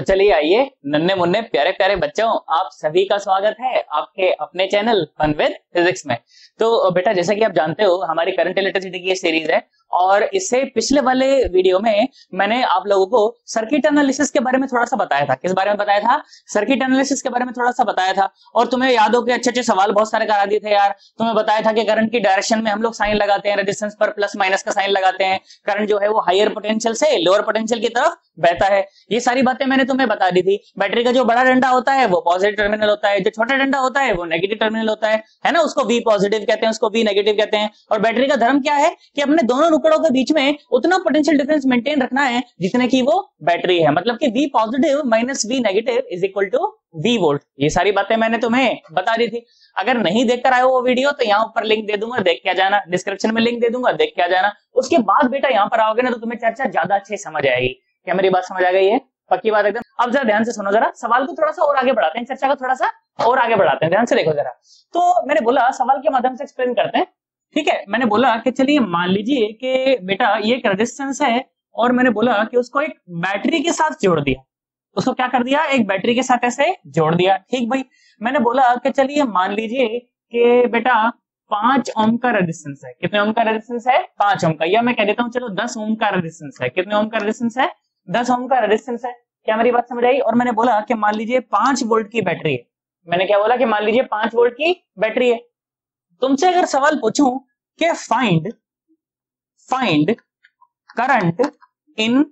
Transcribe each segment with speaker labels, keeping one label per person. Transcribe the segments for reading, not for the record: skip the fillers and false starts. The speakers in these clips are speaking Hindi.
Speaker 1: चलिए आइए नन्हे मुन्ने प्यारे प्यारे बच्चों, आप सभी का स्वागत है आपके अपने चैनल फन विद फिजिक्स में। तो बेटा जैसा कि आप जानते हो हमारी करंट इलेक्ट्रिसिटी की ये सीरीज है और इससे पिछले वाले वीडियो में मैंने आप लोगों को सर्किट एनालिसिस के बारे में थोड़ा सा बताया था। किस बारे में बताया था? सर्किट एनालिसिस के बारे में थोड़ा सा बताया था। और तुम्हें याद हो कि अच्छे अच्छे सवाल बहुत सारे करा दिए थे यार। तुम्हें बताया था कि करंट की डायरेक्शन में हम लोग साइन लगाते हैं, रेजिस्टेंस पर प्लस माइनस का साइन लगाते हैं। करंट जो है वो हायर पोटेंशियल से लोअर पोटेंशियल की तरफ बहता है। ये सारी बातें मैंने तुम्हें बता दी थी। बैटरी का जो बड़ा डंडा होता है वो पॉजिटिव टर्मिनल होता है, जो छोटा डंडा होता है वो नेगेटिव टर्मिनल होता है ना। उसको वी पॉजिटिव कहते हैं, उसको वी नेगेटिव कहते हैं। और बैटरी का धर्म क्या है कि अपने दोनों नुकड़ों के बीच में उतना पोटेंशियल डिफरेंस मेंटेन रखना है जितने की वो बैटरी है। मतलब कि V positive minus V negative is equal to V volt. ये सारी बातें मैंने तुम्हें बता दी थी। अगर नहीं देखकर आए वो वीडियो तो यहाँ ऊपर लिंक दे दूंगा, देख के आ जाना। डिस्क्रिप्शन में लिंक दे दूंगा, देख के आ जाना। उसके बाद बेटा यहाँ पर आओगे ना तो तुम्हें चर्चा ज्यादा अच्छे समझ आएगी। क्या मेरी बात समझ आ गई है? पक्की बात एकदम। अब जरा ध्यान से सुनो, जरा सवाल को थोड़ा सा और आगे बढ़ाते हैं, चर्चा को थोड़ा सा और आगे बढ़ाते हैं। ध्यान से देखो जरा। तो मैंने बोला सवाल के माध्यम से एक्सप्लेन करते हैं, ठीक है। मैंने बोला कि चलिए मान लीजिए कि बेटा ये एक रेजिस्टेंस है और मैंने बोला कि उसको एक बैटरी के साथ जोड़ दिया। उसको क्या कर दिया? एक बैटरी के साथ ऐसे जोड़ दिया। ठीक भाई। मैंने बोला कि चलिए मान लीजिए कि बेटा 5 ओम का रेजिस्टेंस है। कितने ओम का रेजिस्टेंस है? 5 ओम का। या मैं कह देता हूं चलो 10 ओम का रेजिस्टेंस है। कितने ओम का रेजिस्टेंस है? 10 ओम का रेजिस्टेंस है। क्या मेरी बात समझ आई? और मैंने बोला कि मान लीजिए 5 वोल्ट की बैटरी है। मैंने क्या बोला कि मान लीजिए 5 वोल्ट की बैटरी है। तुमसे अगर सवाल पूछूं कि find current in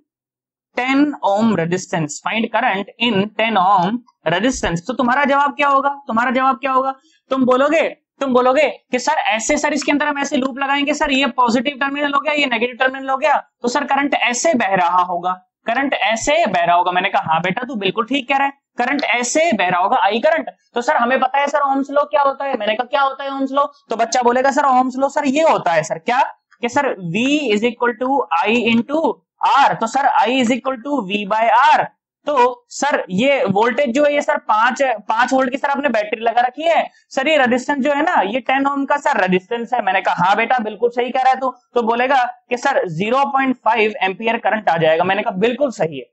Speaker 1: 10 ohm resistance, find current in 10 ohm resistance, तो तुम्हारा जवाब क्या होगा? तुम्हारा जवाब क्या होगा? तुम बोलोगे कि सर ऐसे, सर इसके अंदर हम ऐसे लूप लगाएंगे, सर ये पॉजिटिव टर्मिनल हो गया, ये नेगेटिव टर्मिनल हो गया, तो सर करंट ऐसे बह रहा होगा, करंट ऐसे बह रहा होगा। मैंने कहा हाँ बेटा तू बिल्कुल ठीक कह रहा है, करंट ऐसे बह रहा होगा, आई करंट। तो सर हमें पता है सर ओम्स लॉ क्या होता है। मैंने कहा क्या होता है ओम्स लॉ? तो बच्चा बोलेगा सर ओम्स लॉ सर ये होता है सर क्या, कि sir V is equal to I into R. तो sir I is equal to V by R. तो सर ये वोल्टेज जो है ये सर 5 वोल्ट की सर आपने बैटरी लगा रखी है। सर ये रेजिस्टेंस जो है ना ये 10 ओम का सर रेजिस्टेंस है। मैंने कहा हाँ बेटा बिल्कुल सही कह रहा है तू। तो बोलेगा कि सर 0.5 एम्पियर करंट आ जाएगा। मैंने कहा बिल्कुल सही है,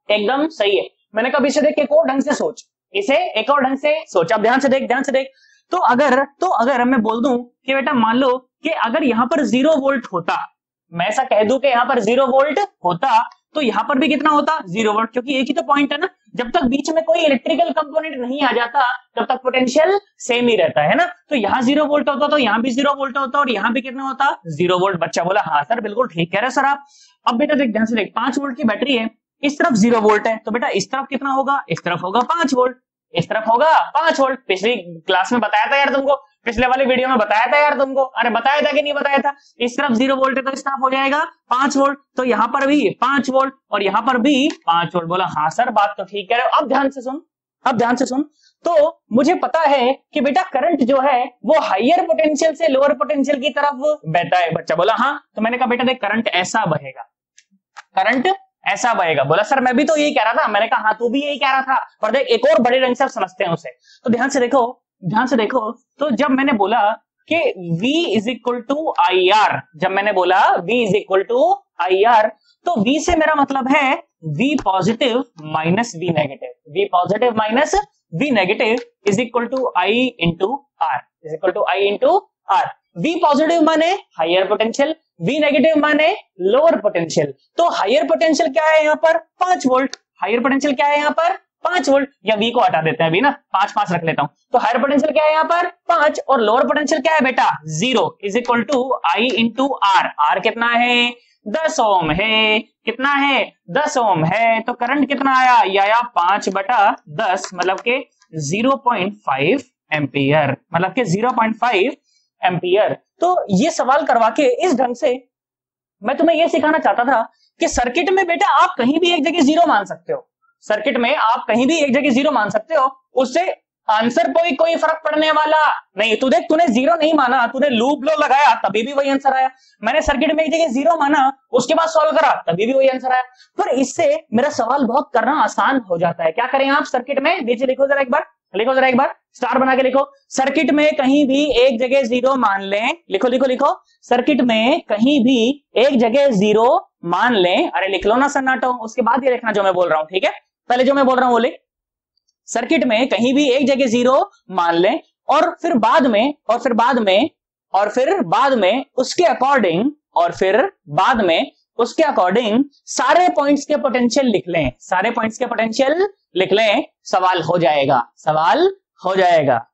Speaker 1: एकदम सही है। मैंने कहा इसे देख एक और ढंग से सोच, इसे एक और ढंग से सोच। अब ध्यान से देख। तो अगर मैं बोल दूं कि बेटा मान लो कि अगर यहां पर 0 वोल्ट होता, मैं ऐसा कह दूं कि यहां पर 0 वोल्ट होता तो यहां पर भी कितना होता? 0 वोल्ट, क्योंकि एक ही तो पॉइंट है ना। जब तक बीच में कोई इलेक्ट्रिकल कंपोनेंट नहीं आ जाता तब तक पोटेंशियल सेम ही रहता है ना। तो यहाँ 0 वोल्ट होता तो यहाँ भी 0 वोल्ट होता और यहाँ भी कितना होता? 0 वोल्ट। बच्चा बोला हाँ सर बिल्कुल ठीक कह रहे सर आप। अब बेटा देख ध्यान से देख, 5 वोल्ट की बैटरी है, इस तरफ 0 वोल्ट है, तो बेटा इस तरफ कितना होगा? इस तरफ होगा 5 वोल्ट, इस तरफ होगा 5 वोल्ट। पिछली क्लास में बताया था यार तुमको, पिछले वाले वीडियो में बताया था यार तुमको। अरे बताया था कि नहीं बताया था? इस तरफ 0 वोल्ट है तो इस तरफ हो जाएगा 5 वोल्ट। तो यहां पर भी 5 वोल्ट और यहां पर भी 5 वोल्ट। बोला हाँ सर बात तो ठीक कह रहे हो। अब ध्यान से सुन। तो मुझे पता है कि बेटा करंट जो है वो हायर पोटेंशियल से लोअर पोटेंशियल की तरफ बहता है। बच्चा बोला हाँ। तो मैंने कहा बेटा देख करंट ऐसा बहेगा, करंट ऐसा बहेगा। बोला सर मैं भी तो यही कह रहा था। मैंने कहा हाँ तू भी यही कह रहा था, पर देख एक और बड़े रंग से समझते हैं उसे। तो ध्यान से देखो। तो जब मैंने बोला कि V is equal to I R, जब मैंने बोला V is equal to I R, तो V से मेरा मतलब है V positive minus V negative, V positive minus V negative is equal to I into R, is equal to I into R. V positive माने हायर पोटेंशियल, V नेगेटिव माने लोअर पोटेंशियल। तो हायर पोटेंशियल क्या है यहाँ पर? 5 वोल्ट। हायर पोटेंशियल क्या है यहाँ पर? 5 वोल्ट। या V को हटा देते हैं अभी ना, 5 रख लेता हूं। तो हायर पोटेंशियल क्या है यहाँ पर? 5। और लोअर पोटेंशियल क्या है बेटा? 0 is equal to I into R. R कितना है? 10 ओम है। कितना है? 10 ओम है। तो करंट कितना आया? ये आया 5/10, मतलब के 0.5 एम्पियर, मतलब के 0.5 एम्पियर। तो ये सवाल करवा के इस ढंग से मैं तुम्हें ये सिखाना चाहता था कि सर्किट में बेटा आप कहीं भी एक जगह 0 मान सकते हो। सर्किट में आप कहीं भी एक जगह 0 मान सकते हो, उससे आंसर पर कोई फर्क पड़ने वाला नहीं। तू देख तूने 0 नहीं माना, तूने लूप लो लगाया तभी भी वही आंसर आया। मैंने सर्किट में एक जगह 0 माना, उसके बाद सॉल्व करा तभी भी वही आंसर आया। पर इससे मेरा सवाल बहुत करना आसान हो जाता है। क्या करें आप सर्किट में? नीचे लिखो जरा एक बार, स्टार बना के लिखो। सर्किट में कहीं भी एक जगह 0 मान लें। लिखो। सर्किट में कहीं भी एक जगह 0 मान लें। अरे लिख लो ना सन्नाटो, उसके बाद ये लिखना जो मैं बोल रहा हूं, ठीक है। पहले जो मैं बोल रहा हूं वो लिख। सर्किट में कहीं भी एक जगह 0 मान लें और फिर बाद में उसके अकॉर्डिंग सारे पॉइंट्स के पोटेंशियल लिख लें, सवाल हो जाएगा।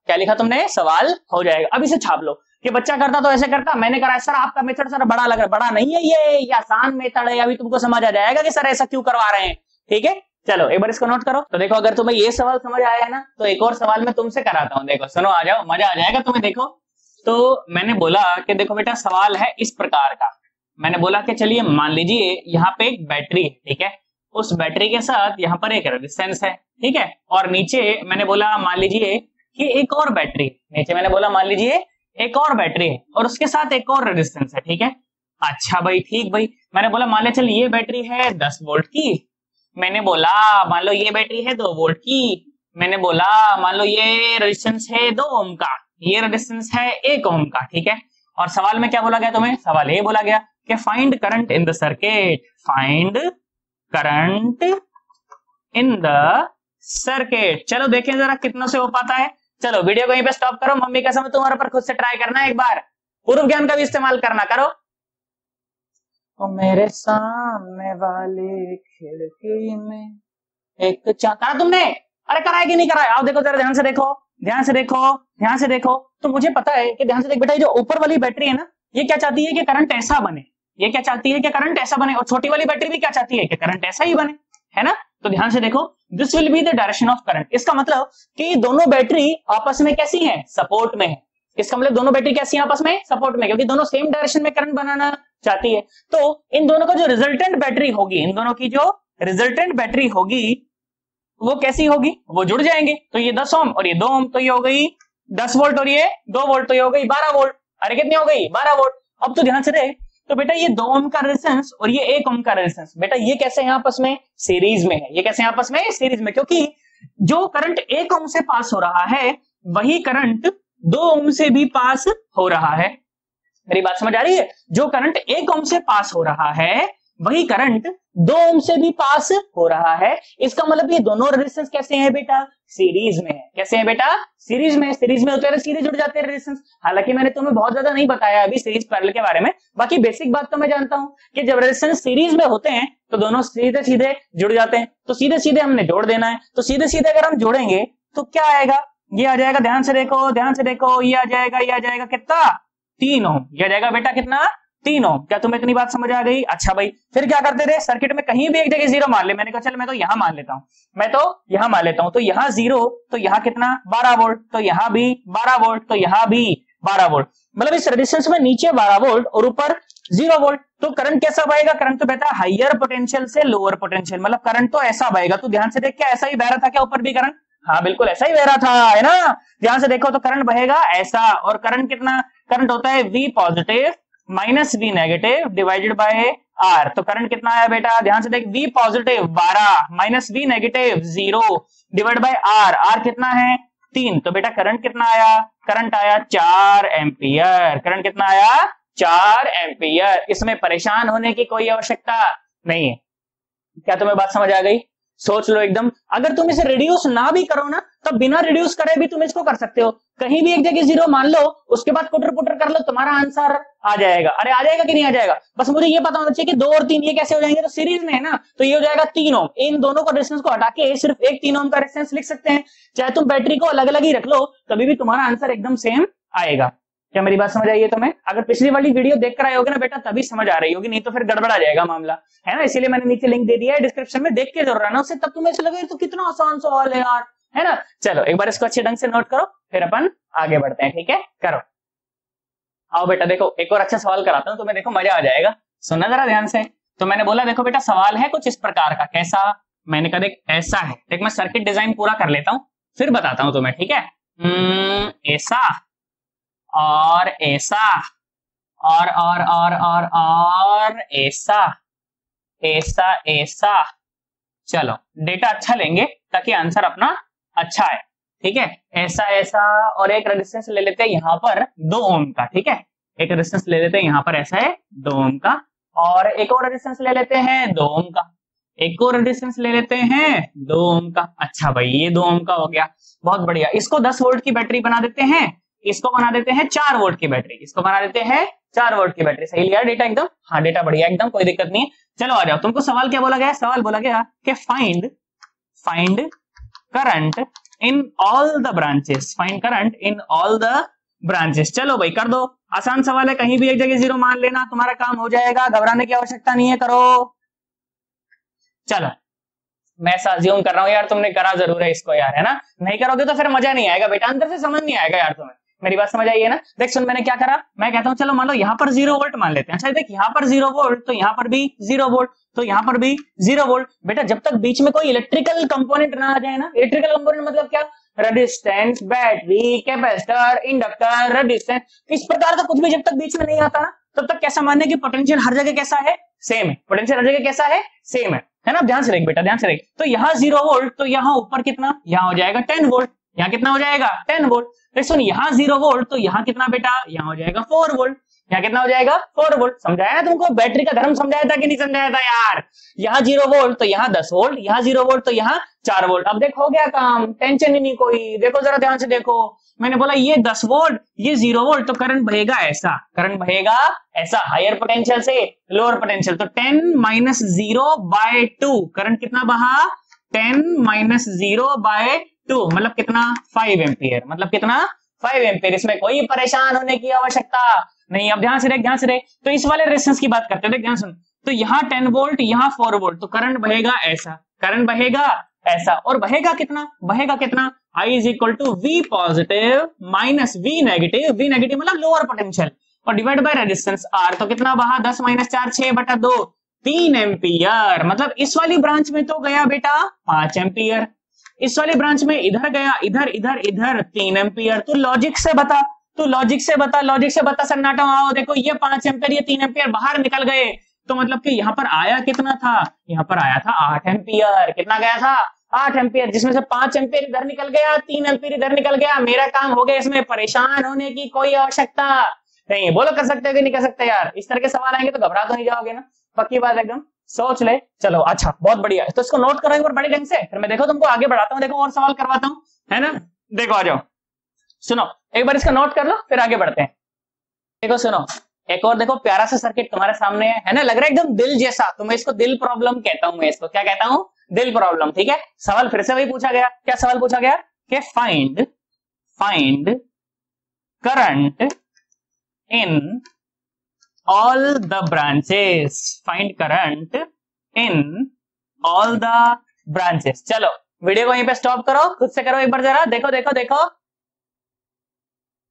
Speaker 1: क्या लिखा तुमने? सवाल हो जाएगा। अब इसे छाप लो कि बच्चा करता तो ऐसे करता, मैंने करा सर आपका मेथड सर बड़ा लग रहा है। बड़ा नहीं है ये आसान मेथड है, अभी तुमको समझ आ जाएगा कि सर ऐसा क्यों करवा रहे हैं। ठीक है, चलो एक बार इसको नोट करो। तो देखो अगर तुम्हें ये सवाल समझ आया है ना, तो एक और सवाल मैं तुमसे कराता हूं। देखो सुनो, आ जाओ, मजा आ जाएगा तुम्हें। देखो तो मैंने बोला कि देखो बेटा सवाल है इस प्रकार का। मैंने बोला कि चलिए मान लीजिए यहाँ पे एक बैटरी है, ठीक है, उस बैटरी के साथ यहाँ पर एक रेजिस्टेंस है, ठीक है, और नीचे मैंने बोला मान लीजिए कि एक और बैटरी, है और उसके साथ एक और रेजिस्टेंस है, ठीक है। अच्छा भाई, ठीक भाई, मैंने बोला मान ले चल ये बैटरी है 10 वोल्ट की, मैंने बोला मान लो ये बैटरी है 2 वोल्ट की, मैंने बोला मान लो ये रेजिस्टेंस है 2 ओम का, ये रेजिस्टेंस है 1 ओम का, ठीक है। और सवाल में क्या बोला गया तुम्हें? सवाल ये बोला गया कि find current in the circuit, चलो देखें जरा कितना से हो पाता है। चलो वीडियो को यहीं पे स्टॉप करो, मम्मी का समय तुम्हारे पर खुद से ट्राई करना है, एक बार पूर्व ज्ञान का भी इस्तेमाल करना, करो। और मेरे सामने वाली खिड़की में एक करा तुमने? अरे कराया कि नहीं कराया? आप देखो जरा, ध्यान से देखो। तो मुझे पता है कि ध्यान से देख बेटा, ये जो ऊपर वाली बैटरी है ना, ये क्या चाहती है कि करंट ऐसा बने, और छोटी वाली बैटरी भी क्या चाहती है कि करंट ऐसा ही बने, है ना। तो ध्यान से देखो, this will be the direction of current. इसका मतलब कि दोनों बैटरी आपस में कैसी हैं? सपोर्ट में है। इसका मतलब दोनों बैटरी कैसी हैं आपस में? सपोर्ट में, क्योंकि दोनों सेम डायरेक्शन में करंट बनाना चाहती है। तो इन दोनों का जो रिजल्टेंट बैटरी होगी, वो कैसी होगी? वो जुड़ जाएंगे। तो ये 10 ओम और ये 2 ओम, तो ये हो गई 10 वोल्ट और ये 2 वोल्ट, तो ये हो गई 12 वोल्ट। अरे कितनी हो गई? 12 वोल्ट। अब तो ध्यान से देख, तो बेटा ये 2 ओम का रेजिस्टेंस और ये 1 ओम का रेजिस्टेंस, बेटा ये कैसे हैं आपस में? सीरीज में है। सीरीज में, क्योंकि जो करंट 1 ओम से पास हो रहा है वही करंट 2 ओम से भी पास हो रहा है। मेरी बात समझ आ रही है? जो करंट 1 ओम से पास हो रहा है वही करंट 2 ओम से भी पास हो रहा है। इसका मतलब ये दोनों रेजिस्टेंस कैसे हैं बेटा? सीरीज में है। कैसे हैं बेटा? सीरीज में होते हैं, सीधे जुड़ जाते हैं रेजिस्टेंस। हालांकि मैंने तुम्हें बहुत ज्यादा नहीं बताया अभी सीरीज पैरेलल के बारे में, बाकी बेसिक बात तो मैं जानता हूं कि जब रेजिस्टेंस सीरीज में होते हैं तो दोनों सीधे जुड़ जाते हैं। तो सीधे हमने जोड़ देना है। तो सीधे अगर हम जोड़ेंगे तो क्या आएगा? ये आ जाएगा, ध्यान से देखो, ये आ जाएगा कितना? 3 ओम। ये आ जाएगा बेटा कितना? 3 ओम। क्या तुम्हें इतनी बात समझ आ गई? अच्छा भाई, फिर क्या करते थे? सर्किट में कहीं भी एक जगह 0 मान ले। मैंने कहा चल मैं तो यहां मान लेता हूं, तो यहां 0, तो यहां कितना? 12 वोल्ट, तो यहां भी 12 वोल्ट, तो यहां भी 12 वोल्ट। मतलब इस रेजिस्टेंस में नीचे 12 वोल्ट और ऊपर 0 वोल्ट। तो करंट कैसा बहेगा? करंट तो बहता है हाइयर पोटेंशियल से लोअर पोटेंशियल, मतलब करंट तो ऐसा बहेगा। तो ध्यान से देख, क्या ऐसा ही बह रहा था क्या ऊपर भी करंट? हाँ बिल्कुल ऐसा ही बह रहा था, है ना। ध्यान से देखो, तो करंट बहेगा ऐसा। और करंट कितना? करंट होता है V positive minus V negative divided by R। तो करंट कितना आया बेटा? ध्यान से देख, V positive 12 minus V negative 0 divide by R कितना है? 3। तो बेटा करंट कितना आया? करंट आया 4 एम्पियर। करंट कितना आया? 4 एम्पियर। इसमें परेशान होने की कोई आवश्यकता नहीं है। क्या तुम्हें बात समझ आ गई? सोच लो एकदम। अगर तुम इसे रिड्यूस ना भी करो ना, तो बिना रिड्यूस करे भी तुम इसको कर सकते हो। कहीं भी एक जगह 0 मान लो, उसके बाद पुटर कर लो, तुम्हारा आंसर आ जाएगा। अरे आ जाएगा कि नहीं आ जाएगा? बस मुझे ये पता होना चाहिए कि 2 और 3 ये कैसे हो जाएंगे? तो सीरीज में है ना, तो ये हो जाएगा 3 ओम। इन दोनों का रेजिस्टेंस को हटा के सिर्फ एक 3 ओम का रेजिस्टेंस लिख सकते हैं। चाहे तुम बैटरी को अलग अलग ही रख लो, तभी भी तुम्हारा आंसर एकदम सेम आएगा। क्या मेरी बात समझ आई है तुम्हें? अगर पिछली वाली वीडियो देख कर आए होगे ना बेटा, तभी समझ आ रही होगी, नहीं तो फिर गड़बड़ आ जाएगा मामला, है ना। इसीलिए मैंने नीचे लिंक दे दिया है डिस्क्रिप्शन में, देख के जरूर आना उससे, तब तुम्हें ऐसा लगे तो कितना आसान सवाल है यार, है ना। चलो एक बार इसको अच्छे ढंग से नोट करो, फिर अपन आगे बढ़ते हैं, ठीक है। करो, आओ बेटा, देखो एक और अच्छा सवाल कराता हूं, तुम्हें देखो मजा आ जाएगा। सुनना जरा ध्यान से। तो मैंने बोला देखो बेटा, सवाल है कुछ इस प्रकार का। कैसा? मैंने कहा देख ऐसा है। देख मैं सर्किट डिजाइन पूरा कर लेता हूं, फिर बताता हूं तुम्हें, ठीक है। ऐसा और ऐसा और ऐसा। चलो रेटा अच्छा लेंगे ताकि आंसर अपना अच्छा है, ठीक है। ऐसा और एक रेजिस्टेंस ले लेते हैं यहां पर 2 ओम का, ठीक है। एक रेजिस्टेंस ले लेते हैं यहां पर, ऐसा है 2 ओम का, और एक और रेजिस्टेंस ले लेते हैं 2 ओम का। एक और रेजिस्टेंस ले लेते हैं 2 ओम का। अच्छा भाई ये 2 ओम का हो गया, बहुत बढ़िया। इसको 10 वोल्ट की बैटरी बना देते हैं, इसको बना देते हैं 4 वोल्ट की बैटरी, इसको बना देते हैं 4 वोल्ट की बैटरी। सही लिया डेटा एकदम? हाँ डेटा बढ़िया एकदम, कोई दिक्कत नहीं है। चलो आ जाओ, तुमको सवाल क्या बोला गया? सवाल बोला गया कि find current in all the branches, find current in all the branches. चलो भाई कर दो, आसान सवाल है, कहीं भी एक जगह 0 मान लेना, तुम्हारा काम हो जाएगा, घबराने की आवश्यकता नहीं है, करो। चलो मैं ऐसा अज्यूम कर रहा हूँ यार तुमने करा जरूर है इसको यार, है ना? नहीं करोगे तो फिर मजा नहीं आएगा बेटा, अंदर से समझ नहीं आएगा यार तुम्हें। मेरी बात समझ आई है ना? देख सुन, मैंने क्या करा, मैं कहता हूँ चलो मान लो यहाँ पर 0 वोल्ट मान लेते हैं। अच्छा देख यहाँ पर 0 वोल्ट, तो यहाँ पर भी 0 वोल्ट, तो यहाँ पर भी 0 वोल्ट। बेटा जब तक बीच में कोई इलेक्ट्रिकल कंपोनेंट ना आ जाए ना, इलेक्ट्रिकल कंपोनेंट मतलब क्या? Resistance, battery, capacitor, inductor, resistance, इस प्रकार का कुछ भी जब तक बीच में नहीं आता ना, तब तक कैसा मानने की पोटेंशियल हर जगह कैसा है? सेम है। पोटेंशियल हर जगह कैसा है? सेम है ना? ध्यान से देख बेटा, ध्यान से देख। तो यहाँ 0 वोल्ट, तो यहाँ ऊपर कितना? यहाँ हो जाएगा 10 वोल्ट। यहाँ कितना हो जाएगा? 10 वोल्ट। देख सुन, यहाँ 0 वोल्ट, तो यहाँ कितना बेटा? यहाँ हो जाएगा 4 वोल्ट। यहाँ कितना हो जाएगा? 4 वोल्ट। समझाया ना तुमको? बैटरी का धर्म समझाया था कि नहीं समझाया था यार? यहाँ 0 वोल्ट तो यहाँ 10 वोल्ट, यहाँ 0 वोल्ट तो यहाँ 4 वोल्ट। अब देखो हो गया काम, टेंशन ही नहीं कोई। देखो जरा ध्यान से देखो, मैंने बोला ये 10 वोल्ट, ये 0 वोल्ट, तो करंट बहेगा ऐसा, करंट बहेगा ऐसा, हायर पोटेंशियल से लोअर पोटेंशियल। तो 10 माइनस 0/2, करंट कितना बहा? 10 माइनस 0/2 मतलब कितना? 5 एम्पियर। मतलब कितना? 5 एम्पियर। इसमें कोई परेशान होने की आवश्यकता नहीं। अब ध्यान से देख, ध्यान से देख, तो इस वाले रेजिस्टेंस की बात करते हैं, देख ध्यान सुन। तो यहाँ 10 वोल्ट, यहाँ 4 वोल्ट, तो करंट बहेगा ऐसा, करंट बहेगा ऐसा, और बहेगा कितना? बहेगा कितना? I is equal to V positive minus V negative, V negative मतलब लोअर पोटेंशियल, और डिवाइड बाय रेजिस्टेंस R। तो कितना बहा? 10 माइनस 4 6/2, 3 एम्पियर। मतलब इस वाली ब्रांच में तो गया बेटा 5 एम्पियर, इस वाली ब्रांच में इधर गया, इधर इधर इधर 3 एम्पियर। तो लॉजिक से बता, तो लॉजिक से बता, लॉजिक से बता सन्नाटा। आओ देखो, ये 5 एम्पियर, ये 3 एम्पियर बाहर निकल गए, तो मतलब कि यहाँ पर आया कितना था? यहाँ पर आया था 8 एम्पियर। कितना गया था? 8 एम्पियर, जिसमें से 5 एम्पियर इधर निकल गया, 3 एम्पियर इधर निकल गया। मेरा काम हो गया, इसमें परेशान होने की कोई आवश्यकता नहीं। बोलो कर सकते हो कि नहीं कर सकते यार? इस तरह के सवाल आएंगे तो घबरा तो नहीं जाओगे ना? पक्की बात एकदम, सोच ले। चलो अच्छा, बहुत बढ़िया, तो इसको नोट करो एक बार बड़े ढंग से, फिर मैं देखो तुमको आगे बढ़ाता हूँ, देखो और सवाल करवाता हूँ, है ना? देखो आ जाओ, सुनो एक बार इसका नोट कर लो, फिर आगे बढ़ते हैं। देखो सुनो, एक और देखो प्यारा सा सर्किट तुम्हारे सामने है ना? लग रहा है एकदम दिल जैसा, तो मैं इसको दिल प्रॉब्लम कहता हूं। मैं इसको क्या कहता हूं? दिल प्रॉब्लम। ठीक है, सवाल फिर से वही पूछा गया। क्या सवाल पूछा गया? कि find current in all the branches, find current in all the branches. चलो वीडियो को यहीं पे स्टॉप करो, खुद से करो एक बार जरा, देखो देखो देखो।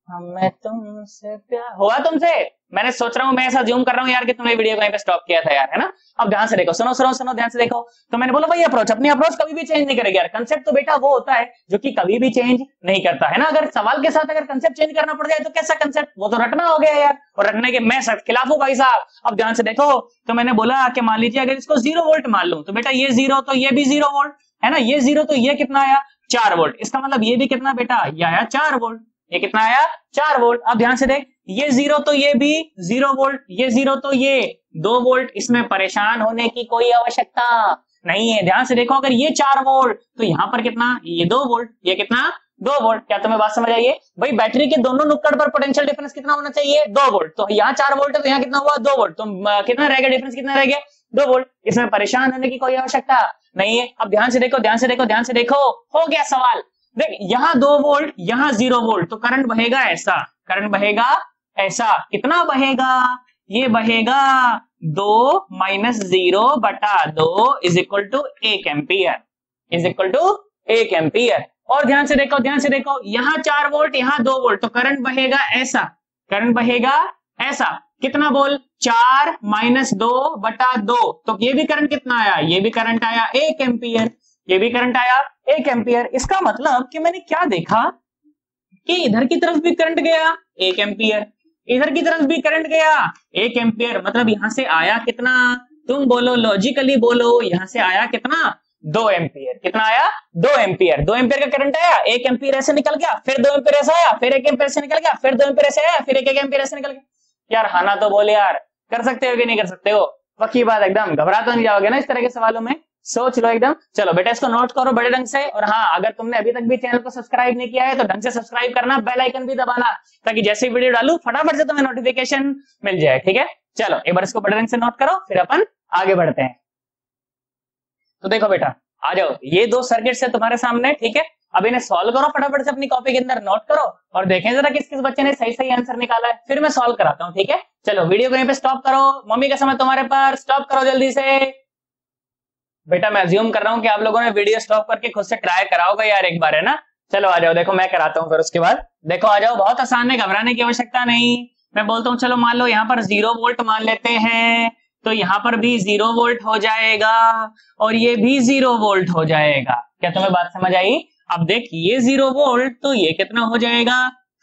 Speaker 1: हमें तुमसे प्यार हुआ तुमसे? मैंने सोच रहा हूं, मैं ऐसा जूम कर रहा हूं यार कि तुमने वीडियो कहीं पे स्टॉप किया था यार, है ना? अब ध्यान से देखो, सुनो सुनो सुनो, ध्यान से देखो। तो मैंने बोला भाई अप्रोच, अपनी अप्रोच कभी भी चेंज नहीं करेगी यार। कंसेप्ट तो बेटा वो होता है जो कि कभी भी चेंज नहीं करता, है ना? अगर सवाल के साथ अगर कंसेप्ट चेंज करना पड़ जाए तो कैसा कंसेप्ट? वो तो रटना हो गया यार, और रटने के मैं खिलाफ हूं भाई साहब। अब ध्यान से देखो, तो मैंने बोला कि मान लीजिए अगर इसको 0 वोल्ट मान लूं, तो बेटा ये 0 तो ये भी 0 वोल्ट, है ना? ये 0 तो ये कितना आया? 4 वोल्ट। इसका मतलब ये भी कितना बेटा? ये आया 4 वोल्ट। ये कितना आया? 4 वोल्ट। अब ध्यान से देख, ये 0 तो ये भी 0 वोल्ट, ये 0 तो ये 2 वोल्ट। इसमें परेशान होने की कोई आवश्यकता नहीं है। ध्यान से देखो, अगर ये 4 वोल्ट तो यहाँ पर कितना? ये 2 वोल्ट। ये कितना? 2 वोल्ट। क्या तुम्हें बात समझ आई है? भाई बैटरी के दोनों नुक्कड़ पर पोटेंशियल डिफरेंस कितना होना चाहिए? 2 वोल्ट। तो यहाँ 4 वोल्ट है, तो यहाँ कितना हुआ? 2 वोल्ट। तो कितना रह गया डिफरेंस? कितना रह गया? 2 वोल्ट। इसमें परेशान होने की कोई आवश्यकता नहीं है। अब ध्यान से देखो, ध्यान से देखो, ध्यान से देखो, हो गया सवाल। देख यहाँ 2 वोल्ट, यहाँ 0 वोल्ट, तो करंट बहेगा ऐसा, करंट बहेगा ऐसा। कितना बहेगा? ये बहेगा 2 minus 0/2 is equal to 1 ampere, is equal to 1 ampere. और ध्यान से देखो, ध्यान से देखो, यहाँ 4 वोल्ट, यहाँ 2 वोल्ट, तो करंट बहेगा ऐसा, करंट बहेगा ऐसा। कितना बोल? 4 माइनस 2/2, तो ये भी करंट कितना आया? ये भी करंट आया 1 एम्पियर, ये भी करंट आया 1 एम्पियर। इसका मतलब कि मैंने क्या देखा कि इधर की तरफ भी करंट गया 1 एम्पियर, इधर की तरफ भी करंट गया 1 एम्पियर। मतलब यहां से आया कितना? तुम बोलो, लॉजिकली बोलो, यहां से आया कितना? 2 एम्पियर। कितना आया? 2 एम्पियर। 2 एम्पियर का करंट आया, 1 एम्पियर ऐसे निकल गया, फिर 2 एम्पियर ऐसे आया, फिर 1 एम्पियर से निकल गया, फिर 2 एम्पियर ऐसे आया, फिर 1 एम्पियर ऐसे निकल गया। यार हाना तो बोले यार, कर सकते हो कि नहीं कर सकते हो? पक्की बात एकदम, घबरा तो नहीं जाओगे ना इस तरह के सवालों में? सोच लो एकदम। चलो बेटा इसको नोट करो बड़े ढंग से। और हाँ, अगर तुमने अभी तक भी चैनल को सब्सक्राइब नहीं किया है तो ढंग से सब्सक्राइब करना, बेल आइकन भी दबाना, ताकि जैसे वीडियो डालू फटाफट से तुम्हें नोटिफिकेशन मिल जाए। ठीक है, चलो एक बार इसको बड़े ढंग से नोट करो, फिर अपन आगे बढ़ते हैं। तो देखो बेटा, आ जाओ, ये दो सर्किट है तुम्हारे सामने। ठीक है, अब इन्हें सॉल्व करो फटाफट से, अपनी कॉपी के अंदर नोट करो और देखें जरा किस किस बच्चे ने सही सही आंसर निकाला है, फिर मैं सॉल्व कराता हूँ। ठीक है, चलो वीडियो को यहीं पे स्टॉप करो, मम्मी का समय तुम्हारे पास, स्टॉप करो जल्दी से। बेटा मैं अज्यूम कर रहा हूँ कि आप लोगों ने वीडियो स्टॉप करके खुद से ट्राई कराओगे यार एक बार, है ना। चलो आ जाओ, देखो मैं कराता हूँ फिर उसके बाद। देखो आ जाओ, बहुत आसान है, घबराने की आवश्यकता नहीं। मैं बोलता हूँ चलो मान लो यहाँ पर 0 वोल्ट मान लेते हैं, तो यहाँ पर भी 0 वोल्ट हो जाएगा और ये भी 0 वोल्ट हो जाएगा। क्या तुम्हें बात समझ आई? अब देख, ये 0 वोल्ट तो ये कितना हो जाएगा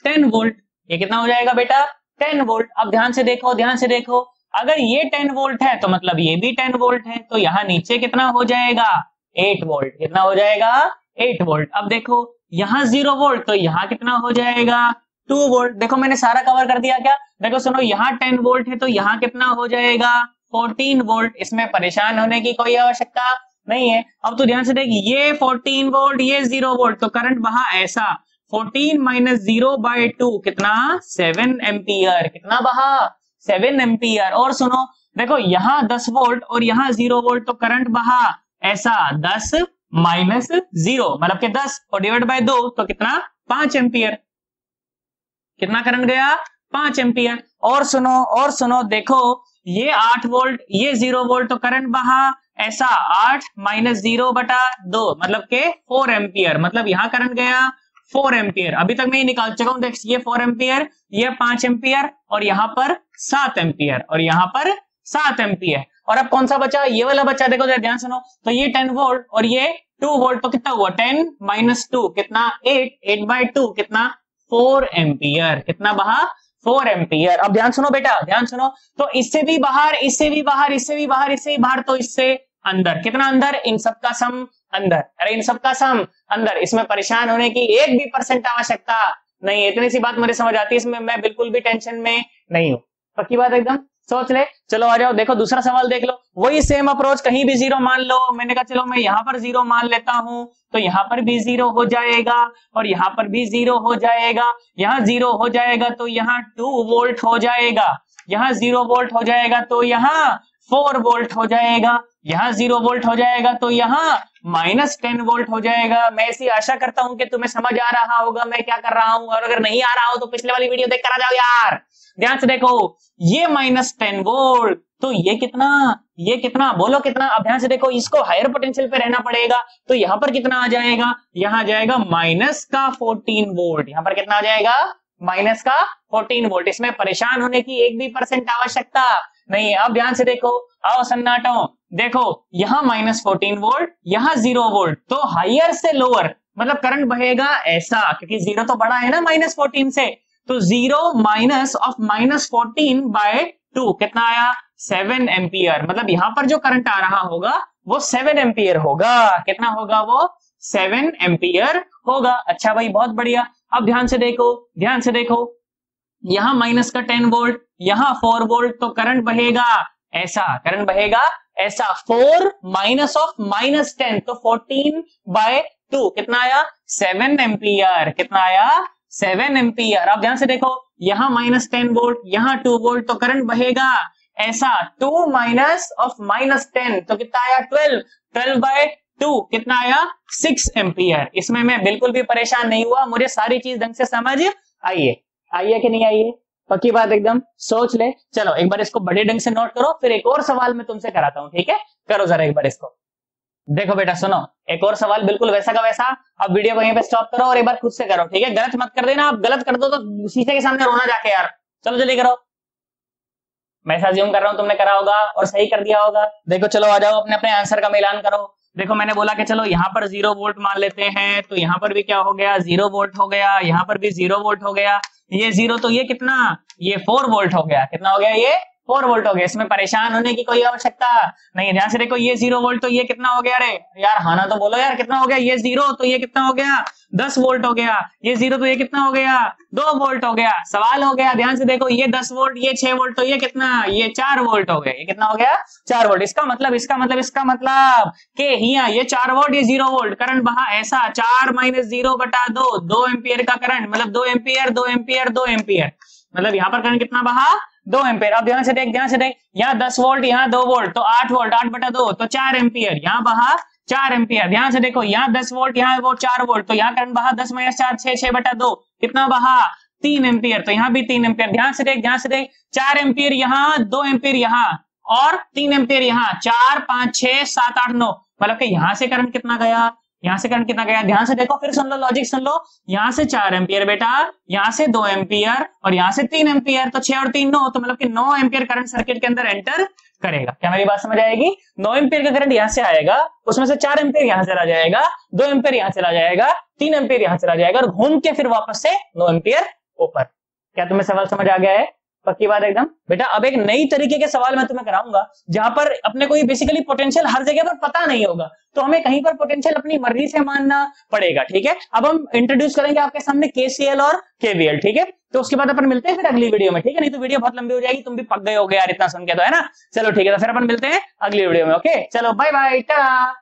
Speaker 1: 10 वोल्ट। ये कितना हो जाएगा बेटा 10 वोल्ट। अब ध्यान से देखो, ध्यान से देखो, अगर ये 10 वोल्ट है तो मतलब ये भी 10 वोल्ट है, तो यहाँ नीचे कितना हो जाएगा 8 वोल्ट। कितना हो जाएगा 8 वोल्ट। अब देखो यहाँ 0 वोल्ट तो यहाँ कितना हो जाएगा 2 वोल्ट। देखो मैंने सारा कवर कर दिया क्या? देखो सुनो, यहाँ 10 वोल्ट है तो यहाँ कितना हो जाएगा 14 वोल्ट। इसमें परेशान होने की कोई आवश्यकता नहीं है। अब तो ध्यान से देख, ये 14 वोल्ट, ये 0 वोल्ट, तो करंट बहा ऐसा 14 माइनस 0/2 कितना 7 एम्पियर। कितना बहा 7 एम्पियर। और सुनो देखो, यहाँ 10 वोल्ट और यहाँ 0 वोल्ट, तो करंट बहा ऐसा 10 माइनस 0 मतलब के 10 और डिवाइड बाय 2 तो कितना 5 एम्पियर। कितना करंट गया 5 एम्पियर। और सुनो देखो, ये 8 वोल्ट, ये 0 वोल्ट, तो करंट बहा ऐसा 8 माइनस 0/2 मतलब के 4 एम्पियर। मतलब यहाँ करंट गया 4 एम्पियर। अभी तक मैं ये निकाल चुका हूं, देख ये 4 एम्पियर, ये 5 एम्पियर और यहाँ पर 7 एम्पियर और यहाँ पर 7 एम्पियर। और अब कौन सा बचा? ये वाला बचा। देखो जरा ध्यान सुनो, तो ये 10 वोल्ट और ये 2 वोल्ट, तो कितना हुआ 10 माइनस 2 कितना 8/2 कितना 4 एम्पियर। कितना बहा 4 एम्पियर। अब ध्यान सुनो बेटा, ध्यान सुनो, तो इससे भी बाहर, इससे भी बाहर, इससे भी बाहर, इससे भी बाहर, तो इससे अंदर। कितना अंदर? इन सबका सम अंदर। अरे इन सबका सम अंदर। इसमें परेशान होने की 1% आवश्यकता नहीं है। इतनी सी बात मुझे समझ आती है, इसमें मैं बिल्कुल भी टेंशन में नहीं हूं। पक्की बात एकदम, सोच ले। चलो आ जाओ, देखो दूसरा सवाल देख लो। वही सेम अप्रोच, कहीं भी 0 मान लो। मैंने कहा चलो मैं यहाँ पर 0 मान लेता हूं, तो यहाँ पर भी 0 हो जाएगा और यहाँ पर भी 0 हो जाएगा। यहाँ 0 हो जाएगा तो यहाँ 2 वोल्ट हो जाएगा। यहाँ 0 वोल्ट हो जाएगा तो यहाँ 4 वोल्ट हो जाएगा। यहाँ 0 वोल्ट हो जाएगा तो यहाँ माइनस 10 वोल्ट हो जाएगा। मैं ऐसी आशा करता हूं कि तुम्हें समझ आ रहा होगा मैं क्या कर रहा हूं, और अगर नहीं आ रहा हो तो पिछले वाली वीडियो देख कर आ जाओ यार। ध्यान से देखो, ये माइनस 10 वोल्ट तो ये कितना बोलो कितना। अब ध्यान से देखो, इसको हायर पोटेंशियल पे रहना पड़ेगा, तो यहाँ पर कितना आ जाएगा? यहाँ जाएगा माइनस का 14 वोल्ट। यहाँ पर कितना आ जाएगा? माइनस का 14 वोल्ट। इसमें परेशान होने की 1% आवश्यकता नहीं है। अब ध्यान से देखो, आओ सन्नाटो, देखो यहाँ माइनस 14 वोल्ट, यहाँ 0 वोल्ट, तो हायर से लोअर मतलब करंट बहेगा ऐसा, क्योंकि 0 तो बड़ा है ना माइनस 14 से, तो 0 माइनस ऑफ माइनस 14/2 कितना आया 7 एम्पियर। मतलब यहाँ पर जो करंट आ रहा होगा वो 7 एम्पियर होगा। कितना होगा वो? 7 एम्पियर होगा। अच्छा भाई, बहुत बढ़िया। अब ध्यान से देखो, ध्यान से देखो, यहाँ माइनस का 10 वोल्ट, यहाँ 4 वोल्ट, तो करंट बहेगा ऐसा, करंट बहेगा ऐसा 4 माइनस ऑफ माइनस 10 तो 14/2 कितना आया 7 एम्पियर। कितना आया 7 एम्पियर। अब ध्यान से देखो, यहाँ माइनस 10 वोल्ट, यहाँ 2 वोल्ट, तो करंट बहेगा ऐसा 2 माइनस ऑफ माइनस 10 तो कितना आया 12/2 कितना आया 6 एम्पियर। इसमें मैं बिल्कुल भी परेशान नहीं हुआ, मुझे सारी चीज ढंग से समझ आई है कि नहीं आई है? पक्की बात एकदम, सोच ले। चलो एक बार इसको बड़े ढंग से नोट करो, फिर एक और सवाल मैं तुमसे कराता हूं। ठीक है, करो जरा एक बार इसको। देखो बेटा सुनो, एक और सवाल बिल्कुल वैसा का वैसा। अब वीडियो को यहीं पे स्टॉप करो और एक बार खुद से करो। ठीक है, गलत मत कर देना। आप गलत कर दो तो शीशे के सामने रोना जाके यार। चलो जल्दी करो। मैं ऐसा अज्यूम कर रहा हूं तुमने करा होगा और सही कर दिया होगा। देखो चलो आ जाओ, अपने अपने आंसर का मिलान करो। देखो मैंने बोला कि चलो यहाँ पर 0 वोल्ट मान लेते हैं, तो यहाँ पर भी क्या हो गया 0 वोल्ट हो गया, यहाँ पर भी 0 वोल्ट हो गया। ये 0 तो ये कितना, ये 4 वोल्ट हो गया। कितना हो गया? ये 4 वोल्ट हो गया। इसमें परेशान होने की कोई आवश्यकता नहीं। ध्यान से देखो, ये 0 वोल्ट तो ये कितना हो गया? अरे यार हाँ ना तो बोलो यार, कितना हो गया? ये 0 तो ये कितना हो गया 10 वोल्ट हो गया, ये 0 तो ये कितना हो गया 2 वोल्ट हो गया। सवाल हो गया, ध्यान से देखो, ये 10 वोल्ट, ये 6 वोल्ट, तो ये कितना, ये 4 वोल्ट हो गया। ये कितना हो गया 4 वोल्ट। इसका मतलब कि यहाँ ये 4 वोल्ट, ये 0 वोल्ट, करंट बहा ऐसा 4 माइनस 0 बटा 2 एम्पियर का करंट, मतलब 2 एम्पियर 2 एम्पियर 2 एम्पियर, मतलब यहाँ पर करंट कितना बहा 2 एम्पियर। अब ध्यान से देख, यहाँ 10 वोल्ट, यहाँ 2 वोल्ट, तो 8 वोल्ट, 8 बटा 2 तो 4 एम्पियर, यहाँ बहा 4 एम्पियर। ध्यान से देखो, यहाँ 10 वोल्ट, यहाँ वो 4 वोल्ट, तो यहाँ करंट बहा 10 माइनस 4 6 बटा 2 कितना बहा 3 एम्पियर, तो यहाँ भी 3 एम्पियर। ध्यान से देख 4 एम्पियर यहाँ, 2 एम्पियर यहाँ और 3 एम्पियर यहाँ, 4 5 6 7 8 9, मतलब कि यहाँ से करंट कितना गया, यहाँ से करंट कितना गया। ध्यान से देखो, फिर सुन लो, लॉजिक सुन लो, यहाँ से 4 एम्पियर बेटा, यहाँ से 2 एम्पियर और यहाँ से 3 एम्पियर, तो 6 और 3 9, तो मतलब कि 9 एम्पियर करंट सर्किट के अंदर एंटर करेगा। क्या मेरी बात समझ आएगी? 9 एम्पियर का करंट यहाँ से आएगा, उसमें से 4 एम्पियर यहाँ चला जाएगा, 2 एम्पियर यहाँ चला जाएगा, 3 एम्पियर यहाँ चला जाएगा और घूम के फिर वापस से 9 एम्पियर ऊपर। क्या तुम्हें सवाल समझ आ गया है? पक्की बात एकदम बेटा। अब एक नई तरीके के सवाल मैं तुम्हें कराऊंगा, जहां पर अपने को बेसिकली पोटेंशियल हर जगह पर पता नहीं होगा, तो हमें कहीं पर पोटेंशियल अपनी मर्जी से मानना पड़ेगा। ठीक है, अब हम इंट्रोड्यूस करेंगे आपके सामने केसीएल और केवीएल। ठीक है, तो उसके बाद अपन मिलते हैं फिर अगली वीडियो में। ठीक है, नहीं तो वीडियो बहुत लंबी हो जाएगी, तुम भी पक गए होगे यार इतना सुन के, तो है ना। चलो ठीक है, तो फिर अपन मिलते हैं अगली वीडियो में। ओके, चलो बाय बाय, टाटा।